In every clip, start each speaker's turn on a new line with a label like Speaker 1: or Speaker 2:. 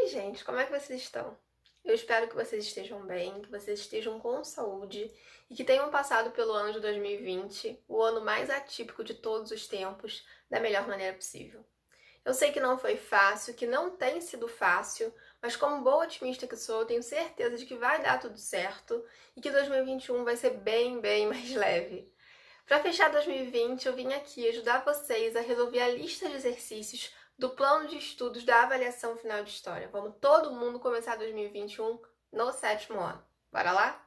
Speaker 1: gente, como é que vocês estão? Eu espero que vocês estejam bem, que vocês estejam com saúde e que tenham passado pelo ano de 2020, o ano mais atípico de todos os tempos, da melhor maneira possível. Eu sei que não foi fácil, que não tem sido fácil, mas como boa otimista que sou, eu tenho certeza de que vai dar tudo certo e que 2021 vai ser bem mais leve. Para fechar 2020, eu vim aqui ajudar vocês a resolver a lista de exercícios do plano de estudos da avaliação final de história. Vamos todo mundo começar 2021 no 7º ano. Bora lá?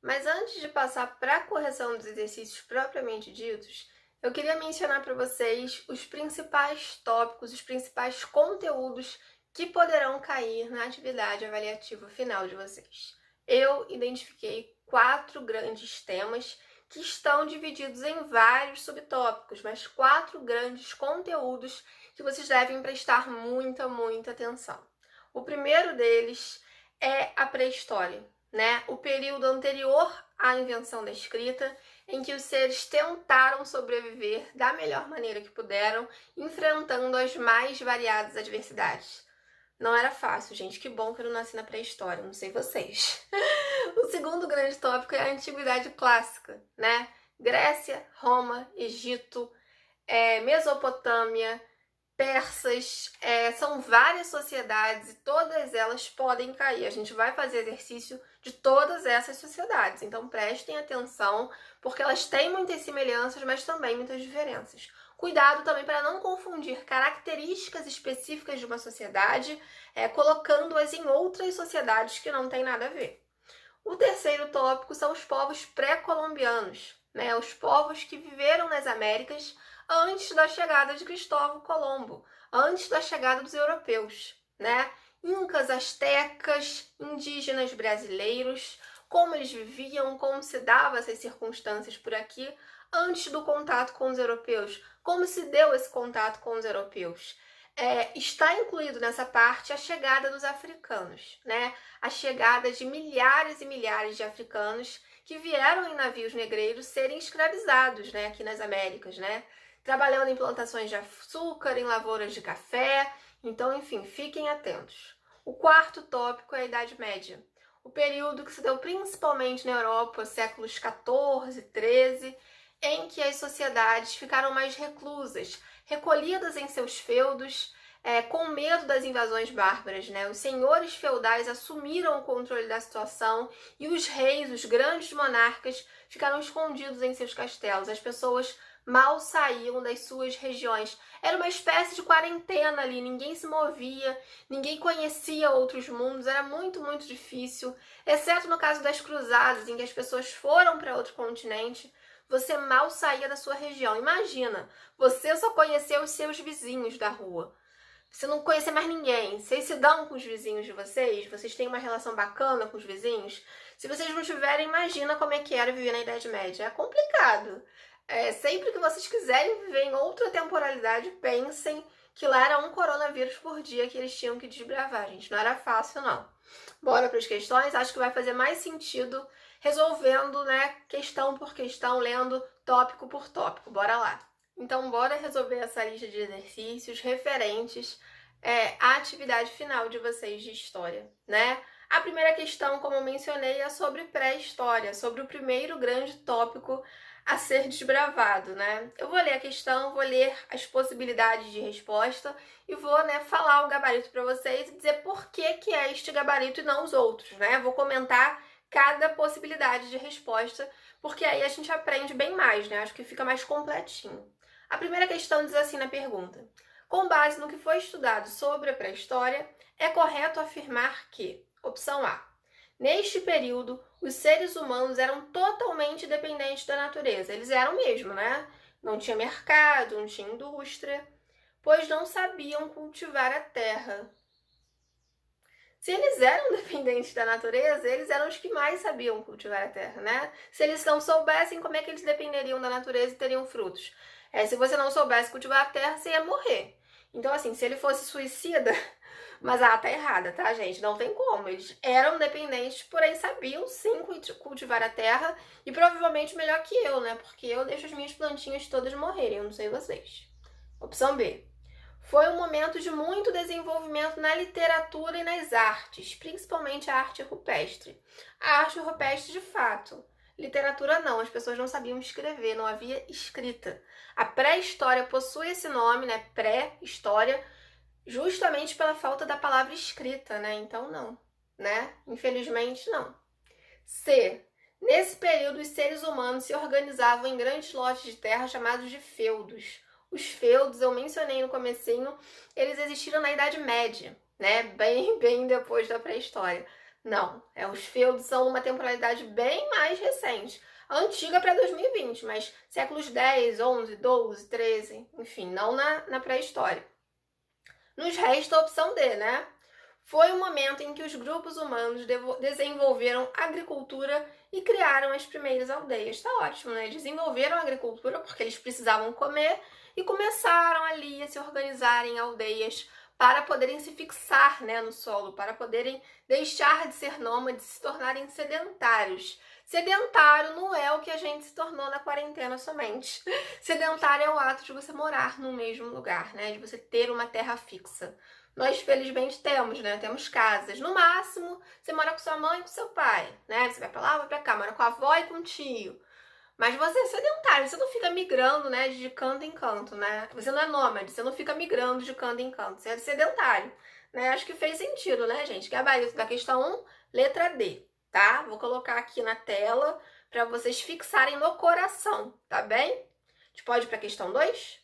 Speaker 1: Mas antes de passar para a correção dos exercícios propriamente ditos, eu queria mencionar para vocês os principais tópicos, os principais conteúdos que poderão cair na atividade avaliativa final de vocês. Eu identifiquei 4 grandes temas que estão divididos em vários subtópicos, mas 4 grandes conteúdos que vocês devem prestar muita atenção. O primeiro deles é a pré-história, né? O período anterior à invenção da escrita, em que os seres tentaram sobreviver da melhor maneira que puderam, enfrentando as mais variadas adversidades. Não era fácil, gente. Que bom que eu não nasci na pré-história, não sei vocês. O segundo grande tópico é a Antiguidade Clássica, né? Grécia, Roma, Egito, Mesopotâmia, persas, são várias sociedades e todas elas podem cair. A gente vai fazer exercício de todas essas sociedades, então prestem atenção, porque elas têm muitas semelhanças, mas também muitas diferenças. Cuidado também para não confundir características específicas de uma sociedade, colocando-as em outras sociedades que não têm nada a ver. O terceiro tópico são os povos pré-colombianos, né? Os povos que viveram nas Américas antes da chegada de Cristóvão Colombo, antes da chegada dos europeus, né? Incas, astecas, indígenas brasileiros, como eles viviam, como se davam essas circunstâncias por aqui antes do contato com os europeus, como se deu esse contato com os europeus. Está incluído nessa parte a chegada dos africanos, né? A chegada de milhares e milhares de africanos que vieram em navios negreiros serem escravizados, né, aqui nas Américas, né? Trabalhando em plantações de açúcar, em lavouras de café. Então, enfim, fiquem atentos. O quarto tópico é a Idade Média, o período que se deu principalmente na Europa, séculos 14, 13, em que as sociedades ficaram mais reclusas, recolhidas em seus feudos, com medo das invasões bárbaras, né? Os senhores feudais assumiram o controle da situação e os reis, os grandes monarcas, ficaram escondidos em seus castelos. As pessoas mal saíam das suas regiões. Era uma espécie de quarentena ali, ninguém se movia, ninguém conhecia outros mundos, era muito difícil, exceto no caso das cruzadas, em que as pessoas foram para outro continente. Você mal saía da sua região. Imagina, você só conheceu os seus vizinhos da rua. Você não conhecia mais ninguém. Vocês se dão com os vizinhos de vocês? Vocês têm uma relação bacana com os vizinhos? Se vocês não tiverem, imagina como é que era viver na Idade Média. É complicado. Sempre que vocês quiserem viver em outra temporalidade, pensem que lá era um coronavírus por dia que eles tinham que desbravar, gente. Não era fácil, não. Bora para as questões? Acho que vai fazer mais sentido resolvendo, né, questão por questão, lendo tópico por tópico. Bora lá. Então, bora resolver essa lista de exercícios referentes à atividade final de vocês de história, né? A primeira questão, como eu mencionei, é sobre pré-história, sobre o primeiro grande tópico a ser desbravado, né? Eu vou ler a questão, vou ler as possibilidades de resposta e vou, né, falar o gabarito para vocês e dizer por que é este gabarito e não os outros, né? Vou comentar cada possibilidade de resposta, porque aí a gente aprende bem mais, né? Acho que fica mais completinho. A primeira questão diz assim na pergunta: com base no que foi estudado sobre a pré-história, é correto afirmar que, opção A, neste período, os seres humanos eram totalmente dependentes da natureza. Eles eram mesmo, né? Não tinha mercado, não tinha indústria, pois não sabiam cultivar a terra. Se eles eram dependentes da natureza, eles eram os que mais sabiam cultivar a terra, né? Se eles não soubessem, como é que eles dependeriam da natureza e teriam frutos? Se você não soubesse cultivar a terra, você ia morrer. Então, assim, se ele fosse suicida... Mas tá errada, tá, gente? Não tem como. Eles eram dependentes, porém sabiam sim cultivar a terra e provavelmente melhor que eu, né? Porque eu deixo as minhas plantinhas todas morrerem, eu não sei vocês. Opção B. Foi um momento de muito desenvolvimento na literatura e nas artes, principalmente a arte rupestre. A arte rupestre, de fato. Literatura não, as pessoas não sabiam escrever, não havia escrita. A pré-história possui esse nome, né? Pré-história, justamente pela falta da palavra escrita, né? Então não, né? Infelizmente não. C. Nesse período, os seres humanos se organizavam em grandes lotes de terra chamados de feudos. Os feudos, eu mencionei no comecinho, eles existiram na Idade Média, né? Bem depois da pré-história. Não, os feudos são uma temporalidade bem mais recente. Antiga para 2020, mas séculos 10, 11, 12, 13, enfim, não na pré-história. Nos resta a opção D, né? Foi o momento em que os grupos humanos desenvolveram agricultura e criaram as primeiras aldeias. Tá ótimo, né? Desenvolveram a agricultura porque eles precisavam comer e começaram ali a se organizar em aldeias para poderem se fixar, né, no solo, para poderem deixar de ser nômades e se tornarem sedentários. Sedentário não é o que a gente se tornou na quarentena somente. Sedentário é o ato de você morar no mesmo lugar, né? De você ter uma terra fixa. Nós, felizmente, temos, né? Temos casas. No máximo, você mora com sua mãe e com seu pai, né? Você vai pra lá, vai pra cá, mora com a avó e com o tio. Mas você é sedentário, você não fica migrando, né, de canto em canto, né? Você não é nômade, você não fica migrando de canto em canto, você é sedentário, né? Acho que fez sentido, né, gente? Gabarito da questão 1, letra D, tá? Vou colocar aqui na tela para vocês fixarem no coração, tá bem? A gente pode ir para a questão 2?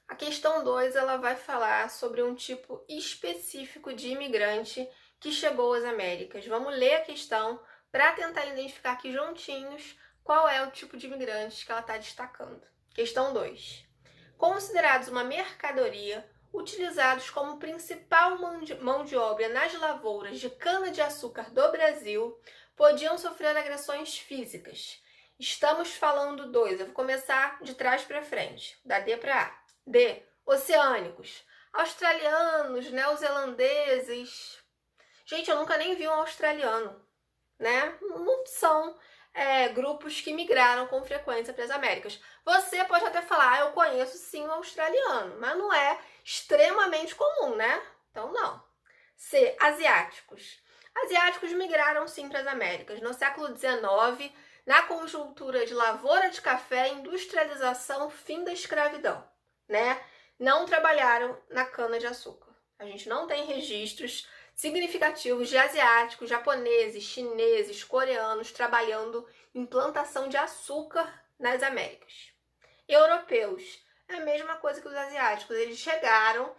Speaker 1: A questão 2, ela vai falar sobre um tipo específico de imigrante que chegou às Américas. Vamos ler a questão para tentar identificar aqui juntinhos qual é o tipo de imigrante que ela está destacando. Questão 2. Considerados uma mercadoria, utilizados como principal mão de obra nas lavouras de cana-de-açúcar do Brasil, podiam sofrer agressões físicas. Estamos falando 2. Eu vou começar de trás para frente, da D para A. D. Oceânicos. Australianos, neozelandeses. Gente, eu nunca nem vi um australiano, né? Não são grupos que migraram com frequência para as Américas. Você pode até falar, eu conheço sim um australiano, mas não é extremamente comum, né? Então, não. C. Asiáticos. Asiáticos migraram sim para as Américas. No século XIX, na conjuntura de lavoura de café, industrialização, fim da escravidão, né? Não trabalharam na cana-de-açúcar. A gente não tem registros significativos de asiáticos, japoneses, chineses, coreanos trabalhando em plantação de açúcar nas Américas. Europeus, é a mesma coisa que os asiáticos. Eles chegaram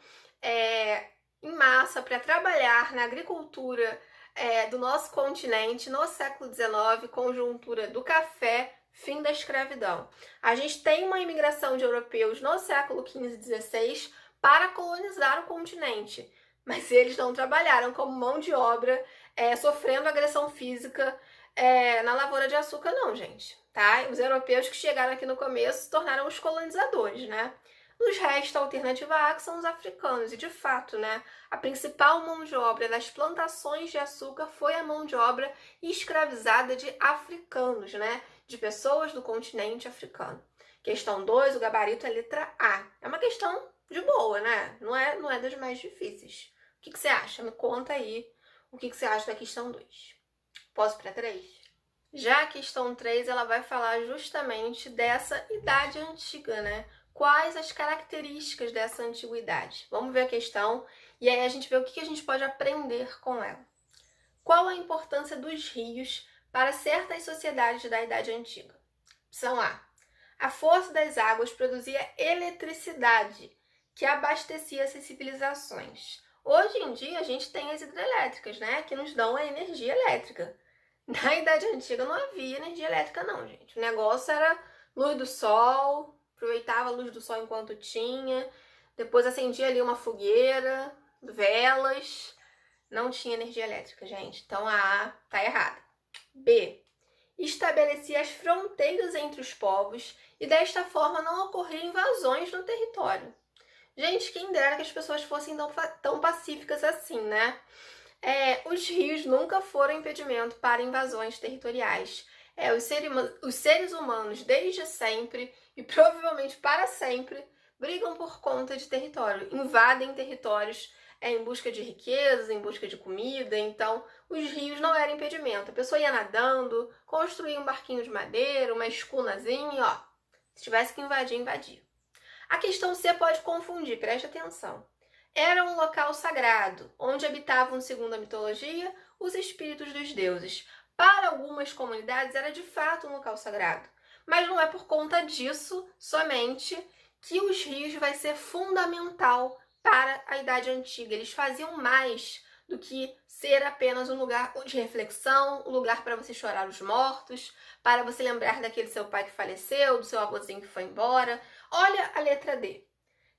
Speaker 1: em massa para trabalhar na agricultura do nosso continente no século XIX, conjuntura do café, fim da escravidão. A gente tem uma imigração de europeus no século XV e XVI para colonizar o continente, mas eles não trabalharam como mão de obra, sofrendo agressão física na lavoura de açúcar, não, gente, tá? Os europeus que chegaram aqui no começo se tornaram os colonizadores, né? Nos resta a alternativa A, que são os africanos, e de fato, né, a principal mão de obra das plantações de açúcar foi a mão de obra escravizada de africanos, né, de pessoas do continente africano. Questão 2, o gabarito é letra A. É uma questão de boa, né? Não é das mais difíceis. O que você acha? Me conta aí o que você acha da questão 2. Posso para 3? Já a questão 3, ela vai falar justamente dessa idade antiga, né? Quais as características dessa antiguidade? Vamos ver a questão e aí a gente vê o que a gente pode aprender com ela. Qual a importância dos rios para certas sociedades da Idade Antiga? Opção A. A força das águas produzia eletricidade, que abastecia essas civilizações. Hoje em dia a gente tem as hidrelétricas, né, que nos dão a energia elétrica. Na Idade Antiga não havia energia elétrica não, gente. O negócio era luz do sol, aproveitava a luz do sol enquanto tinha, depois acendia ali uma fogueira, velas. Não tinha energia elétrica, gente. Então a A tá errada. B. Estabelecia as fronteiras entre os povos e desta forma não ocorriam invasões no território. Gente, quem dera que as pessoas fossem tão pacíficas assim, né? Os rios nunca foram impedimento para invasões territoriais. Os seres humanos, desde sempre e provavelmente para sempre, brigam por conta de território, invadem territórios em busca de riquezas, em busca de comida. Então, os rios não eram impedimento. A pessoa ia nadando, construía um barquinho de madeira, uma escunazinha, ó. Se tivesse que invadir, invadia. A questão C pode confundir, preste atenção. Era um local sagrado, onde habitavam, segundo a mitologia, os espíritos dos deuses. Para algumas comunidades era de fato um local sagrado, mas não é por conta disso somente que os rios vai ser fundamental para a Idade Antiga. Eles faziam mais do que ser apenas um lugar de reflexão, um lugar para você chorar os mortos, para você lembrar daquele seu pai que faleceu, do seu avôzinho que foi embora. Olha a letra D.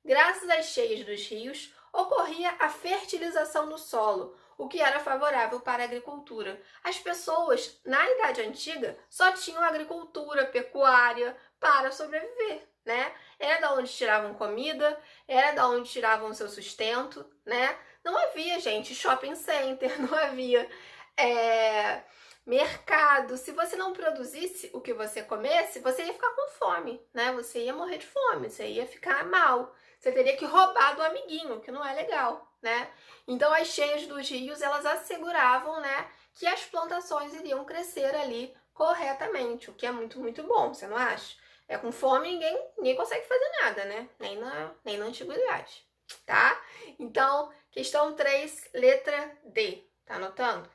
Speaker 1: Graças às cheias dos rios, ocorria a fertilização do solo, o que era favorável para a agricultura. As pessoas, na Idade Antiga, só tinham agricultura, pecuária para sobreviver, né? Era da onde tiravam comida, era da onde tiravam o seu sustento, né? Não havia, gente, shopping center, não havia mercado. Se você não produzisse o que você comesse, você ia ficar com fome, né? Você ia morrer de fome, você ia ficar mal. Você teria que roubar do amiguinho, que não é legal, né? Então, as cheias dos rios, elas asseguravam, né, que as plantações iriam crescer ali corretamente, o que é muito, muito bom, você não acha? É, com fome ninguém consegue fazer nada, né? Nem na antiguidade, tá? Então, questão 3, letra D. Tá anotando?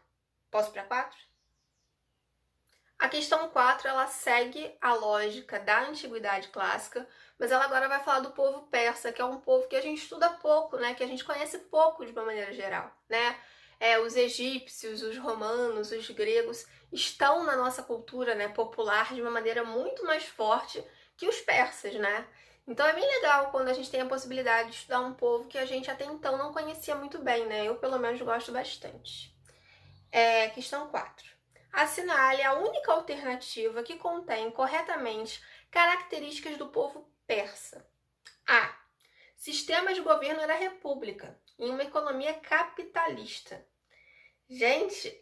Speaker 1: Posso para 4? A questão 4, ela segue a lógica da antiguidade clássica, mas ela agora vai falar do povo persa, que é um povo que a gente estuda pouco, né? Que a gente conhece pouco de uma maneira geral, né? Os egípcios, os romanos, os gregos estão na nossa cultura, né, popular de uma maneira muito mais forte que os persas, né? Então é bem legal quando a gente tem a possibilidade de estudar um povo que a gente até então não conhecia muito bem, né? Eu, pelo menos, gosto bastante. Questão 4. Assinale a única alternativa que contém corretamente características do povo persa. A. Sistema de governo era república, em uma economia capitalista. Gente,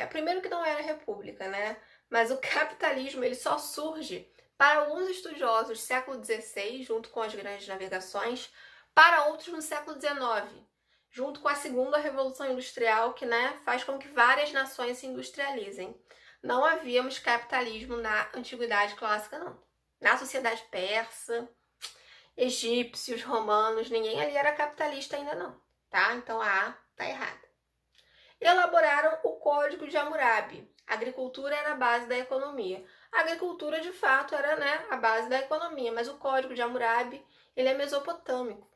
Speaker 1: primeiro que não era república, né? Mas o capitalismo ele só surge para alguns estudiosos do século XVI, junto com as grandes navegações, para outros no século XIX, junto com a segunda revolução industrial, que, né, faz com que várias nações se industrializem. Não havíamos capitalismo na antiguidade clássica, não. Na sociedade persa, egípcios, romanos, ninguém ali era capitalista ainda não, tá? Então a A tá errada. Elaboraram o Código de Hammurabi. A agricultura era a base da economia. A agricultura, de fato, era, né, a base da economia, mas o Código de Hammurabi, ele é mesopotâmico.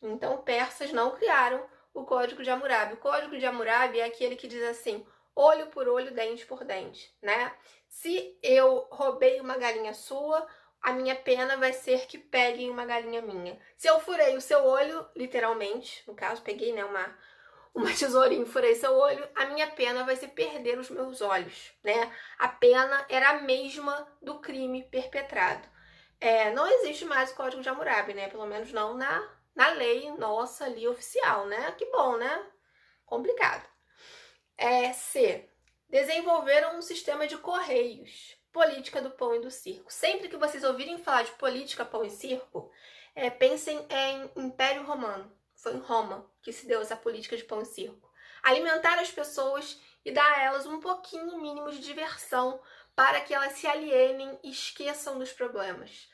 Speaker 1: Então, persas não criaram o Código de Hammurabi. O Código de Hammurabi é aquele que diz assim, olho por olho, dente por dente, né? Se eu roubei uma galinha sua, a minha pena vai ser que peguem uma galinha minha. Se eu furei o seu olho, literalmente, no caso, peguei, né, uma tesourinha e furei seu olho, a minha pena vai ser perder os meus olhos, né? A pena era a mesma do crime perpetrado. Não existe mais o Código de Hammurabi, né? Pelo menos não na lei nossa ali oficial, né? Que bom, né? Complicado. C. Desenvolveram um sistema de correios. Política do pão e do circo. Sempre que vocês ouvirem falar de política, pão e circo, pensem em Império Romano. Foi em Roma que se deu essa política de pão e circo. Alimentar as pessoas e dar a elas um pouquinho mínimo de diversão para que elas se alienem e esqueçam dos problemas.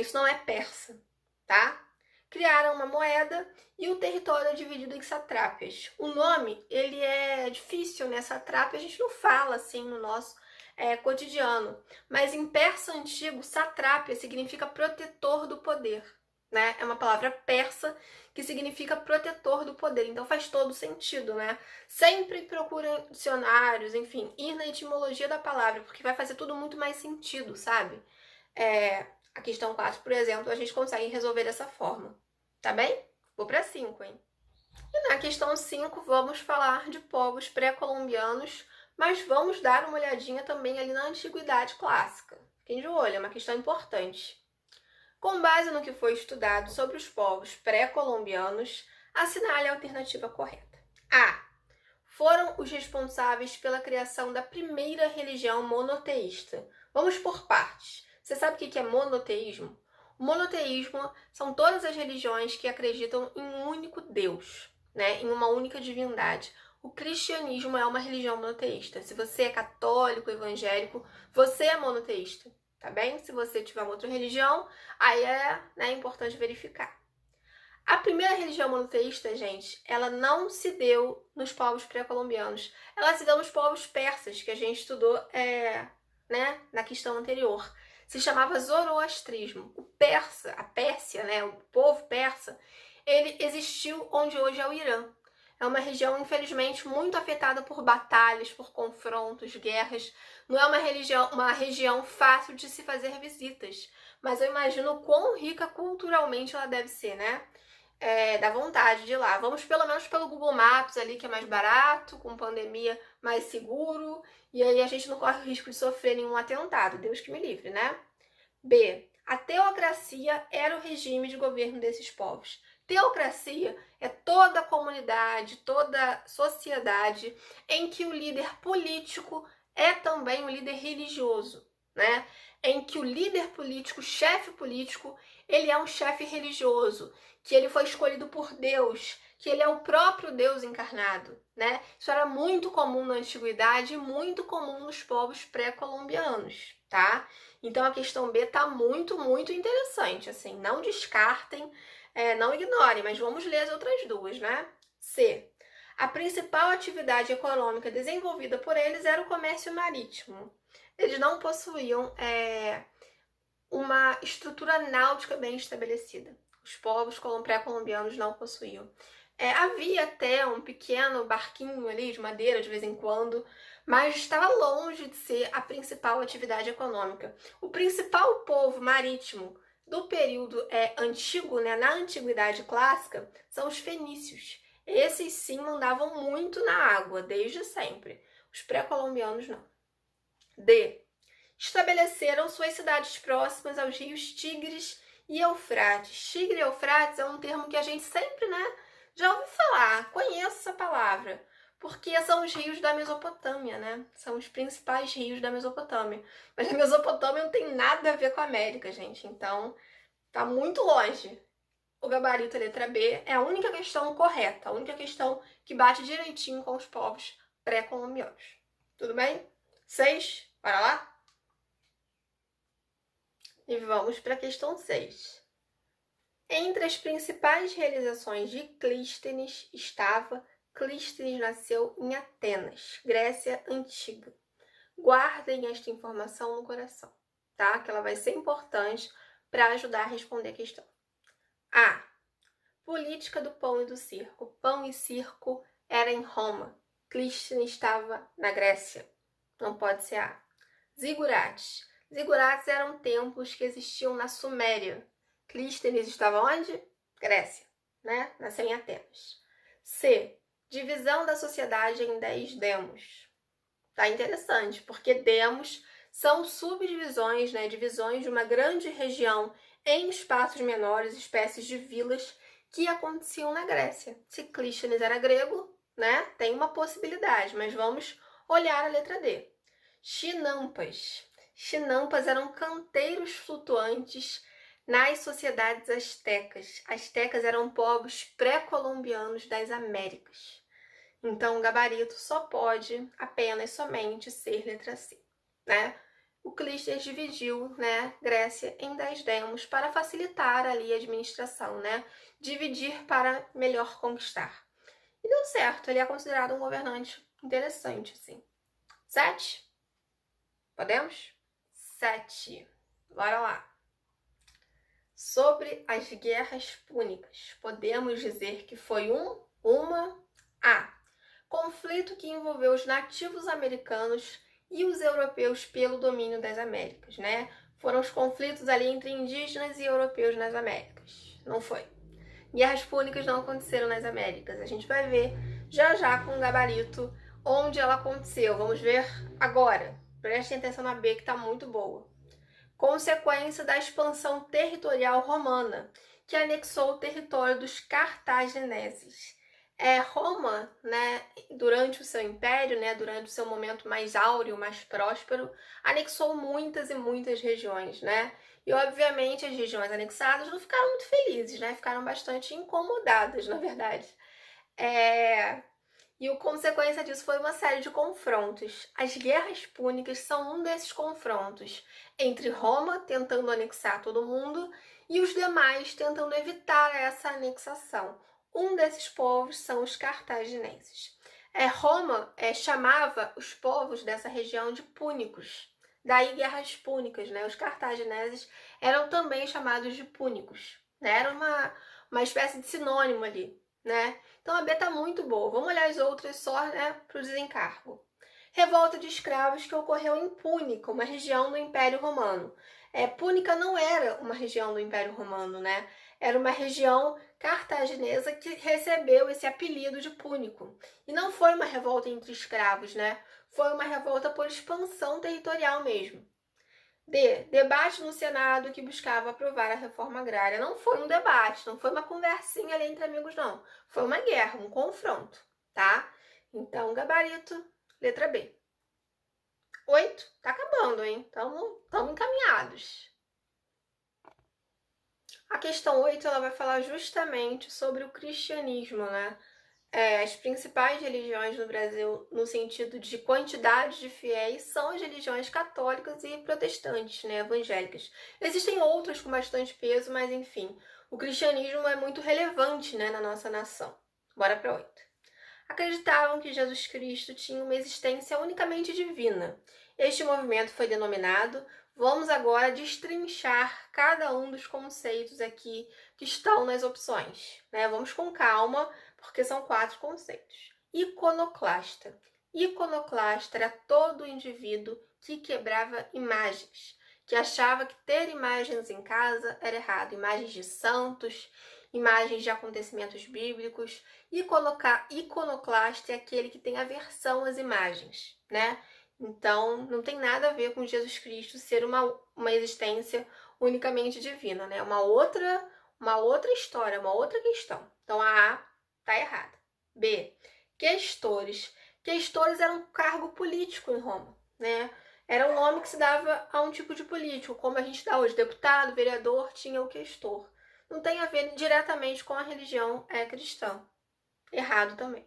Speaker 1: Isso não é persa, tá? Criaram uma moeda e o território é dividido em satrápias. O nome, ele é difícil, né? Satrápia a gente não fala assim no nosso cotidiano. Mas em persa antigo, satrápia significa protetor do poder, né? É uma palavra persa que significa protetor do poder. Então faz todo sentido, né? Sempre procurem dicionários, enfim, ir na etimologia da palavra, porque vai fazer tudo muito mais sentido, sabe? A questão 4, por exemplo, a gente consegue resolver dessa forma. Tá bem? Vou para 5, hein? E na questão 5, vamos falar de povos pré-colombianos, mas vamos dar uma olhadinha também ali na Antiguidade Clássica. Fiquem de olho, é uma questão importante. Com base no que foi estudado sobre os povos pré-colombianos, assinale a alternativa correta. A. Foram os responsáveis pela criação da primeira religião monoteísta. Vamos por partes. Você sabe o que é monoteísmo? O monoteísmo são todas as religiões que acreditam em um único Deus, né? Em uma única divindade. O cristianismo é uma religião monoteísta. Se você é católico, evangélico, você é monoteísta, tá bem? Se você tiver uma outra religião, aí é, né, importante verificar. A primeira religião monoteísta, gente, ela não se deu nos povos pré-colombianos. Ela se deu nos povos persas, que a gente estudou né, na questão anterior. Se chamava zoroastrismo. A Pérsia, né, o povo persa, ele existiu onde hoje é o Irã. É uma região, infelizmente, muito afetada por batalhas, por confrontos, guerras. Não é uma região fácil de se fazer visitas. Mas eu imagino quão rica culturalmente ela deve ser, né? Dá vontade de ir lá. Vamos pelo menos pelo Google Maps ali, que é mais barato, com pandemia mais seguro, e aí a gente não corre o risco de sofrer nenhum atentado. Deus que me livre, né? B. A teocracia era o regime de governo desses povos. Teocracia é toda a comunidade, toda a sociedade em que o líder político é também o líder religioso, né? Em que o líder político, o chefe político, ele é um chefe religioso, que ele foi escolhido por Deus, que ele é o próprio Deus encarnado, né? Isso era muito comum na antiguidade e muito comum nos povos pré-colombianos, tá? Então a questão B tá muito, muito interessante, assim, não descartem, não ignorem, mas vamos ler as outras duas, né? C. A principal atividade econômica desenvolvida por eles era o comércio marítimo. Eles não possuíam uma estrutura náutica bem estabelecida. Os povos pré-colombianos não possuíam. Havia até um pequeno barquinho ali de madeira de vez em quando, mas estava longe de ser a principal atividade econômica. O principal povo marítimo do período antigo, né, na antiguidade clássica, são os fenícios. Esses sim mandavam muito na água, desde sempre. Os pré-colombianos não. D. Estabeleceram suas cidades próximas aos rios Tigres e Eufrates. Tigre e Eufrates é um termo que a gente sempre, né, já ouviu falar, conheço essa palavra, porque são os rios da Mesopotâmia, né? São os principais rios da Mesopotâmia. Mas a Mesopotâmia não tem nada a ver com a América, gente, então tá muito longe. O gabarito letra B é a única questão correta, a única questão que bate direitinho com os povos pré-colombianos. Tudo bem? 6, bora lá? E vamos para a questão 6. Entre as principais realizações de Clístenes Clístenes nasceu em Atenas, Grécia Antiga. Guardem esta informação no coração, tá? Que ela vai ser importante para ajudar a responder a questão. A. Política do pão e do circo. Pão e circo era em Roma. Clístenes estava na Grécia. Não pode ser A. Zigurates. Zigurates eram templos que existiam na Suméria. Clístenes estava onde? Grécia, né? Nasceu em Atenas. C. Divisão da sociedade em 10 demos. Tá interessante, porque demos são subdivisões, né? Divisões de uma grande região em espaços menores, espécies de vilas que aconteciam na Grécia. Se Clístenes era grego, né? Tem uma possibilidade, mas vamos olhar a letra D. Chinampas. Chinampas eram canteiros flutuantes nas sociedades astecas. Astecas eram povos pré-colombianos das Américas. Então, o gabarito só pode apenas somente ser letra C, né? O Clístenes dividiu, né, Grécia em 10 demos para facilitar ali a administração, né? Dividir para melhor conquistar. E deu certo, ele é considerado um governante interessante, assim. 7? Podemos? 7. Bora lá. Sobre as guerras púnicas, podemos dizer que foi uma A. Conflito que envolveu os nativos americanos e os europeus pelo domínio das Américas, né? Foram os conflitos ali entre indígenas e europeus nas Américas. Não foi. Guerras púnicas não aconteceram nas Américas. A gente vai ver já já com o gabarito onde ela aconteceu. Vamos ver agora. Prestem atenção na B, que está muito boa. Consequência da expansão territorial romana, que anexou o território dos cartagineses. Roma, né, durante o seu império, né, durante o seu momento mais áureo, mais próspero, anexou muitas e muitas regiões, né? E, obviamente, as regiões anexadas não ficaram muito felizes, né? Ficaram bastante incomodadas, na verdade. E a consequência disso foi uma série de confrontos. As guerras púnicas são um desses confrontos, entre Roma tentando anexar todo mundo e os demais tentando evitar essa anexação. Um desses povos são os cartagineses. Roma chamava os povos dessa região de púnicos. Daí guerras púnicas, né? Os cartagineses eram também chamados de púnicos, né? Era uma espécie de sinônimo ali, né? Então a B tá muito boa. Vamos olhar as outras só, né, para o desencargo. Revolta de escravos que ocorreu em Púnica, uma região do Império Romano. Púnica não era uma região do Império Romano, né? Era uma região cartaginesa que recebeu esse apelido de púnico. E não foi uma revolta entre escravos, né? Foi uma revolta por expansão territorial mesmo. D. Debate no Senado que buscava aprovar a reforma agrária. Não foi um debate, não foi uma conversinha ali entre amigos, não. Foi uma guerra, um confronto, tá? Então, gabarito, letra B. 8, tá acabando, hein? Estamos encaminhados. A questão 8, ela vai falar justamente sobre o cristianismo, né? As principais religiões no Brasil, no sentido de quantidade de fiéis, são as religiões católicas e protestantes, né, evangélicas. Existem outras com bastante peso, mas enfim, o cristianismo é muito relevante, né, na nossa nação. Bora para 8. Acreditavam que Jesus Cristo tinha uma existência unicamente divina. Este movimento foi denominado. Vamos agora destrinchar cada um dos conceitos aqui que estão nas opções, né? Vamos com calma, porque são 4 conceitos. Iconoclasta. Iconoclasta era todo indivíduo que quebrava imagens, que achava que ter imagens em casa era errado. Imagens de santos, imagens de acontecimentos bíblicos. Iconoclasta é aquele que tem aversão às imagens, né? Então, não tem nada a ver com Jesus Cristo ser uma existência unicamente divina, né? Uma outra história, uma outra questão. Então, a A tá errada. B. Questores. Questores era um cargo político em Roma, né? Era um nome que se dava a um tipo de político, como a gente dá hoje, deputado, vereador, tinha o questor. Não tem a ver diretamente com a religião cristã. Errado também.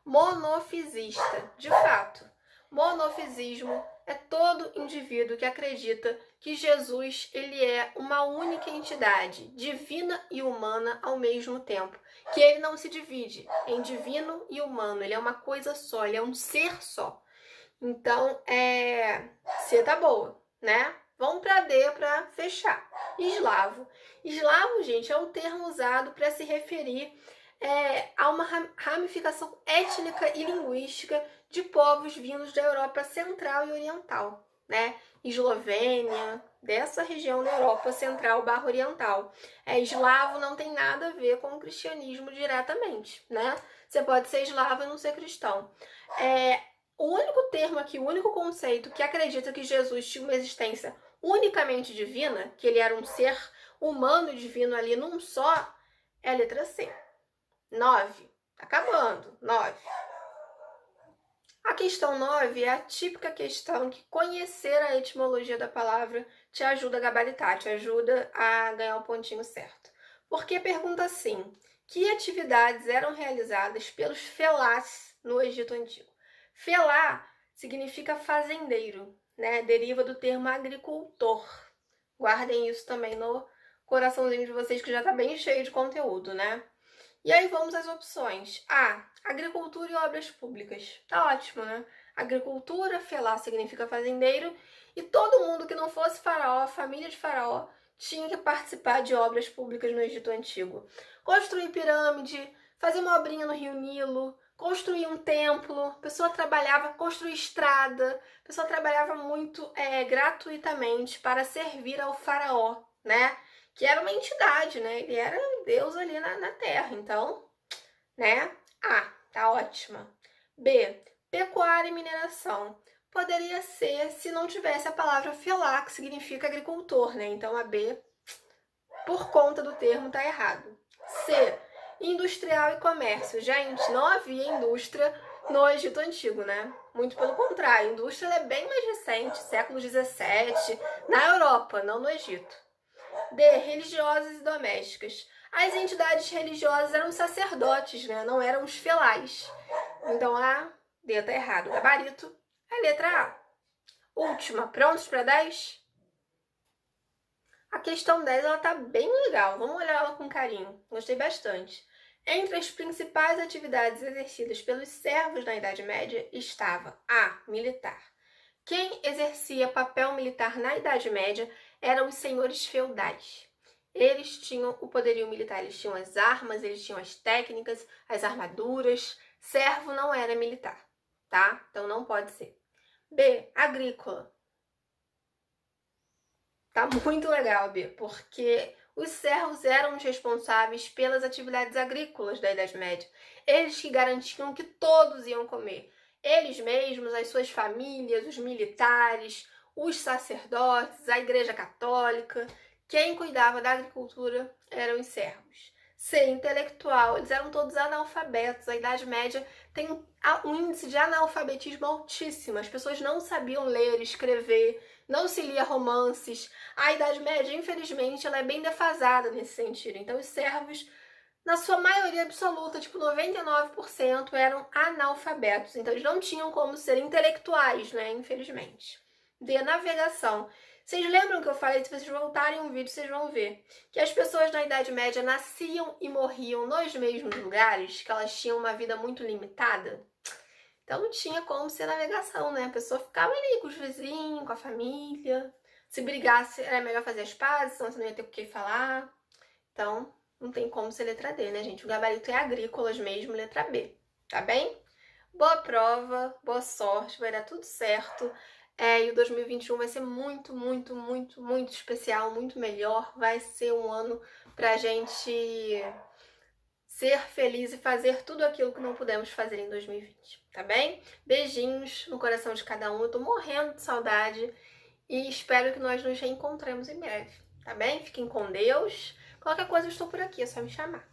Speaker 1: Monofisista. De fato, monofisismo é todo indivíduo que acredita que Jesus ele é uma única entidade, divina e humana ao mesmo tempo, que ele não se divide em divino e humano, ele é uma coisa só, ele é um ser só. Então, C tá boa, né? Vamos para D para fechar. Eslavo. Eslavo, gente, é um termo usado para se referir a uma ramificação étnica e linguística de povos vindos da Europa Central e Oriental, né? Eslovênia, dessa região da Europa Central / Oriental. Eslavo não tem nada a ver com o cristianismo diretamente, né? Você pode ser eslavo e não ser cristão. O único termo aqui, o único conceito que acredita que Jesus tinha uma existência unicamente divina, que ele era um ser humano e divino ali num só, é a letra C. 9. Tá acabando. 9. A questão 9 é a típica questão que conhecer a etimologia da palavra te ajuda a gabaritar, te ajuda a ganhar o pontinho certo. Porque pergunta assim: que atividades eram realizadas pelos felás no Egito Antigo? Felá significa fazendeiro, né? Deriva do termo agricultor. Guardem isso também no coraçãozinho de vocês, que já tá bem cheio de conteúdo, né? E aí vamos às opções. A. Agricultura e obras públicas. Tá ótimo, né? Agricultura, felá significa fazendeiro, e todo mundo que não fosse faraó, família de faraó, tinha que participar de obras públicas no Egito Antigo. Construir pirâmide, fazer uma obrinha no Rio Nilo, construir um templo, a pessoa trabalhava, construir estrada, a pessoa trabalhava muito gratuitamente para servir ao faraó, né? Que era uma entidade, né? Ele era Deus ali na Terra, então, né? A, tá ótima. B, pecuária e mineração. Poderia ser se não tivesse a palavra felá, que significa agricultor, né? Então a B, por conta do termo, tá errado. C, industrial e comércio. Gente, não havia indústria no Egito Antigo, né? Muito pelo contrário, a indústria é bem mais recente, século XVII, Na Europa, não no Egito. D. Religiosas e domésticas. As entidades religiosas eram os sacerdotes, né? Não eram os felais. Então a D tá errado. O gabarito é a letra A. Última. Prontos para 10? A questão 10 ela tá bem legal. Vamos olhar ela com carinho. Gostei bastante. Entre as principais atividades exercidas pelos servos na Idade Média estava A. Militar. Quem exercia papel militar na Idade Média eram os senhores feudais. Eles tinham o poderio militar, eles tinham as armas, eles tinham as técnicas, as armaduras. Servo não era militar, tá? Então não pode ser. B. Agrícola. Tá muito legal, B, porque os servos eram os responsáveis pelas atividades agrícolas da Idade Média. Eles que garantiam que todos iam comer. Eles mesmos, as suas famílias, os militares, os sacerdotes, a Igreja Católica. Quem cuidava da agricultura eram os servos. C. Intelectual. Eles eram todos analfabetos. A Idade Média tem um índice de analfabetismo altíssimo. As pessoas não sabiam ler, escrever, não se lia romances. A Idade Média, infelizmente, ela é bem defasada nesse sentido. Então, os servos, na sua maioria absoluta, tipo 99%, eram analfabetos. Então, eles não tinham como ser intelectuais, né? Infelizmente. D. Navegação. Vocês lembram que eu falei, se vocês voltarem um vídeo, vocês vão ver que as pessoas na Idade Média nasciam e morriam nos mesmos lugares, que elas tinham uma vida muito limitada? Então não tinha como ser navegação, né? A pessoa ficava ali com os vizinhos, com a família. Se brigasse, era melhor fazer as pazes, senão você não ia ter com quem falar. Então, não tem como ser letra D, né, gente? O gabarito é agrícolas mesmo, letra B. Tá bem? Boa prova, boa sorte, vai dar tudo certo. E o 2021 vai ser muito, muito, muito, muito especial, muito melhor. Vai ser um ano pra gente ser feliz e fazer tudo aquilo que não pudemos fazer em 2020, tá bem? Beijinhos no coração de cada um. Eu tô morrendo de saudade e espero que nós nos reencontremos em breve, tá bem? Fiquem com Deus. Qualquer coisa eu estou por aqui, é só me chamar.